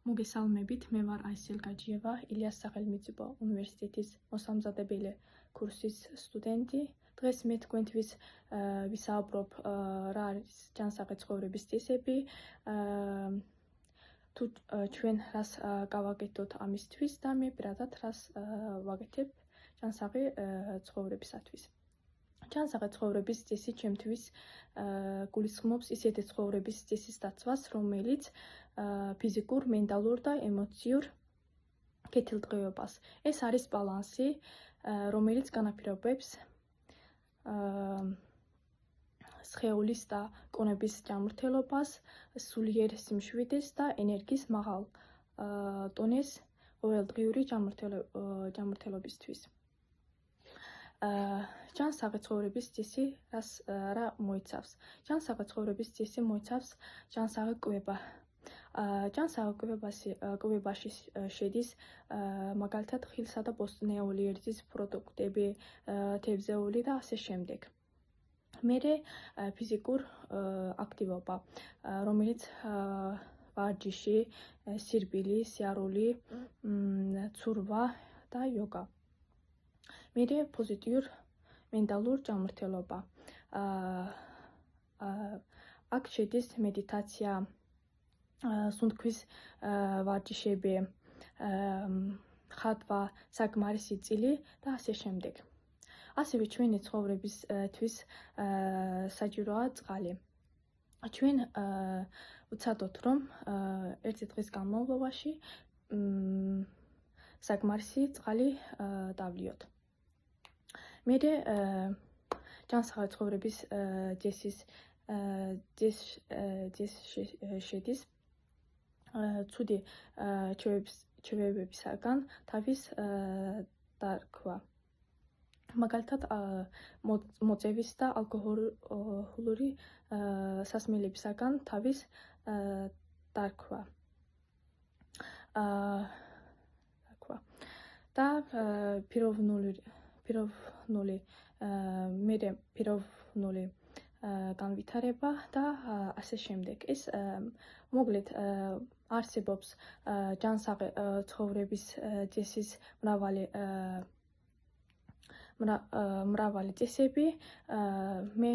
მოგესალმებით, მე ვარ აისელ გაჯიევა, ილიას სახელმწიფო უნივერსიტეტის მოსამზადებელი კურსის სტუდენტი. დღეს მე თქვენთვის ვისაუბრებ რა არის ჯანსაღი ცხოვრების წესები, თუ ჩვენ რას გავაკეთოთ ამისთვის და მე პირადად რას ვაკეთებ ჯანსაღი ცხოვრებისათვის. ჯანსაღი ცხოვრების წესი ჩემთვის გულისხმობს ისეთი ცხოვრების წესის დაცვას, რომელიც ფიზიკურ, მენტალურ და ემოციურ კეთილდღეობას. ეს არის ბალანსი, რომელიც განაპირობებს სხეულის და კუნების ჯანმრთელობას, სულიერ სიმშვიდეს და ენერგიის მაღალ დონეს ყოველდღიური ჯანმრთელობისთვის. ჯანსაღი ცხოვრების წესი რა მოიცავს? ჯანსაღი ცხოვრების წესი მოიცავს ჯანსაღი კვება. ჯანსაღი კვებაში შედის მაგალითად ხილსა და ბოსტნეული ერთის პროდუქტები, თევზეული და ასე შემდეგ. მერე ფიზიკურ აქტივობა, რომელიც ვარჯიში, სირბილი, სიარული, ცურვა და იოგა. მერე პოზიტიურ მენტალურ ჯანმრთელობა. აქ შედის მედიტაცია, სუნთქვის ვარჯიშები, ხატვა, საკმარისი წილი და ასე შემდეგ. ასევე ჩვენი ცხოვრებისთვის საჭიროა წყალი. ჩვენ ვცადოთ, რომ ერთი დღის განმავლობაში საკმარისი წყალი დავლიოთ. მერე ჯანსაღი ცხოვრების წესში შედის ცუდი ჩვევებისაგან თავის დარქვა. მაგალითად მოწევის და ალკოჰოლური სასმელებისაგან თავის დარქვა. და პიროვნული განვითარება და ასე შემდეგ. ეს მოკლედ არსებობს ჯანსაღი ცხოვრების წესის მრავალი წესები. მე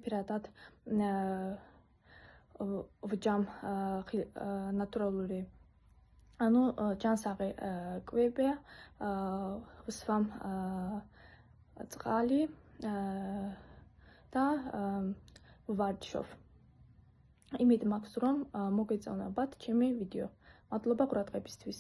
პირადად ვჯამ ნატურალური ჯანსაღი კვება, ვსვამ წყალი და ვარჯიშობ. იმედი მაქვს, რომ მოგეწონებათ ჩემი ვიდეო. მადლობა ყურადღებისთვის.